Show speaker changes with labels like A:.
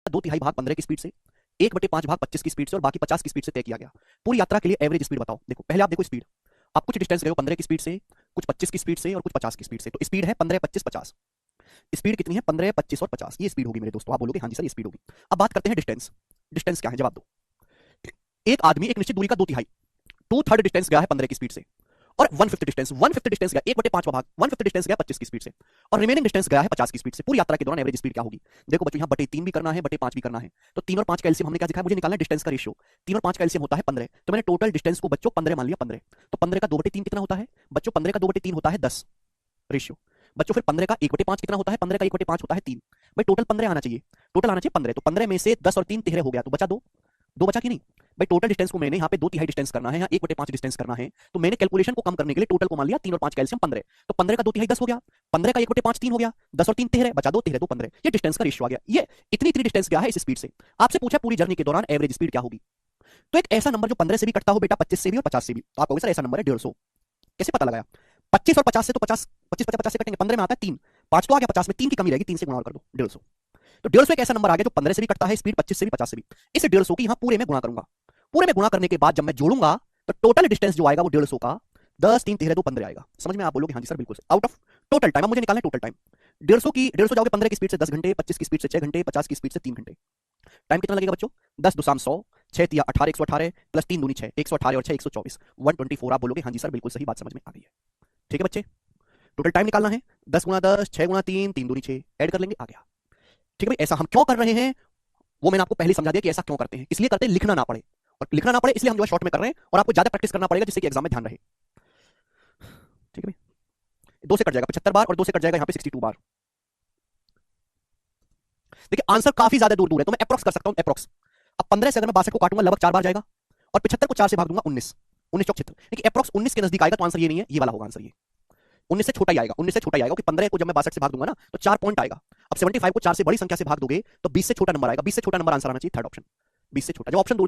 A: 2/3 भाग 15 की स्पीड से, 1/5 भाग 25 की स्पीड से और बाकी 50 की स्पीड से तय किया गया। पूरी यात्रा के लिए एवरेज स्पीड बताओ। देखो पहले आप देखो स्पीड, आप कुछ डिस्टेंस गए हो 15 की स्पीड से, कुछ 25 की स्पीड से और कुछ 50 की स्पीड से, तो स्पीड है 15, 25, 50। स्पीड कितनी है? 15, 25 और 50, ये स्पीड होगी मेरे दोस्तों। आप बोलोगे हाँ जी सर ये स्पीड होगी। अब बात करते हैं डिस्टेंस। डिस्टेंस क्या है, जवाब दो। एक आदमी एक निश्चित दूरी का 2/3, 2/3 डिस्टेंस गया है 15 की स्पीड से, और 1/5 डिस्टेंस गया, 1/5 भाग 1/5 डिस्टेंस गया 25 की स्पीड से, और रिमेनिंग डिस्टेंस गया है 50 की स्पीड से। पूरी यात्रा के दौरान एवरेज स्पीड क्या होगी? देखो बच्चों, यहाँ बटे 3 भी करना है, बटे 5 भी करना है। तो 3 और 5 का एलसीएम हमने क्या दिखाया, मुझे निकालना है डिस्टेंस का रेशियो। 3 और 5 का एलसीएम होता है 15, तो मैंने टोटल डिस्टेंस को बच्चों 15 मान लिया। 15 तो 15 का 2/3 कितना होता है बच्चों? 15 का 2/3 होता है 10 रेशियो बच्चों। फिर 15 का 1/5 कितना होता है? 15 का 1/5 होता है 3। भाई टोटल 15 आना चाहिए, टोटल आना चाहिए 15। तो 15 में से 10 और 3 13 हो गया, तो बचा 2, 2 बचा कि नहीं? भाई टोटल डिस्टेंस को मैंने यहाँ पे 2/3 डिस्टेंस करना है, यहाँ 1/5 डिस्टेंस करना है, तो मैंने कैलकुलेशन को कम करने के लिए टोटल को मान लिया 3 और 5 का एलसीएम 15। तो 15 का 2/3 10 हो गया, 15 का 1/5 3 हो गया, 10 और 3 13, बचा 2 13 2 15। ये डिस्टेंस का रेशियो आ गया। ये इतनी इतनी डिस्टेंस क्या है इस स्पीड से। आपसे पूछा पूरी जर्नी के दौरान एवरेज स्पीड क्या होगी। तो एक ऐसा नंबर जो 15 से भी कटता हो बेटा, 25 से भी और 50 से भी, तो आप कहोगे सर ऐसा नंबर है 150। कैसे पता लगाया? 25 और 50 से तो 50, 25 50 से कटेंगे, 15 में आता है 3, 5 तो आ गया, 50 में 3 की कमी रहेगी, 3 से गुणा और कर दो, 150। तो 150 एक ऐसा नंबर आ गया जो 15 से भी कटता है स्पीड, 25 से भी 50 से भी। इस 150 की यहां पूरे में गुणा करूंगा। पूरे में गुणा करने के बाद जब मैं जोड़ूंगा तो टोटल डिस्टेंस जो आएगा वो 150 का 10 3 13 2 15 आएगा। समझ में? आप बोलोगे हाँ जी सर बिल्कुल। आउट ऑफ टोटल टाइम, अब मुझे निकालना है टोटल टाइम। 150 जाओगे 15 की स्पीड से 10 घंटे, 25 की स्पीड से 6 घंटे, 50 की स्पीड से 3 घंटे। टाइम कितना लगेगा बच्चों? 10 2 100, 6 तिया 18, 118 प्लस 3 दूनी 6, 118 और 6 124, 124। आप बोलोगे हाँ जी सर बिल्कुल सही बात समझ में आ गई है। ठीक है बच्चे, टोटल टाइम निकालना है 10 गुना 10, 6 गुना 3, 3 दूनी 6, ऐड कर लेंगे, आ गया। ठीक है भाई, ऐसा हम क्यों कर रहे हैं वो मैंने आपको पहले समझा दिया कि ऐसा क्यों करते हैं। इसलिए करते हैं लिखना ना पड़े, और लिखना ना पड़े इसलिए हम जो है शॉर्ट में कर रहे हैं, और आपको ज्यादा प्रैक्टिस करना पड़ेगा जिससे कि एग्जाम में ध्यान रहे। ठीक है भाई, 2 से कट जाएगा 75 बार और 2 से कट जाएगा यहाँ पे 62 बार। देखिए आंसर काफी ज्यादा दूर दूर है, तो मैं अप्रोक्स कर सकता हूं, अप्रोक्स। अब 15 से अगर मैं 62 को काटूंगा लगभग 4 बार जाएगा, और 75 को 4 से भाग दूंगा 19, 19 चौक 76। देखिए अप्रोक्स 19 के नजदीक आएगा, तो आंसर ये नहीं है, ये वाला होगा आंसर। ये 19 से छोटा ही आएगा, 19 से छोटा ही आएगा, क्योंकि 15 को जब मैं 62 से भाग दूंगा ना तो 4 पॉइंट आएगा। अब 75 को 4 से बड़ी संख्या से भाग दोगे तो 20 से छोटा नंबर आएगा, 20 से छोटा नंबर आंसर आना चाहिए थर्ड ऑप्शन, 20 से छोटा। जो ऑप्शन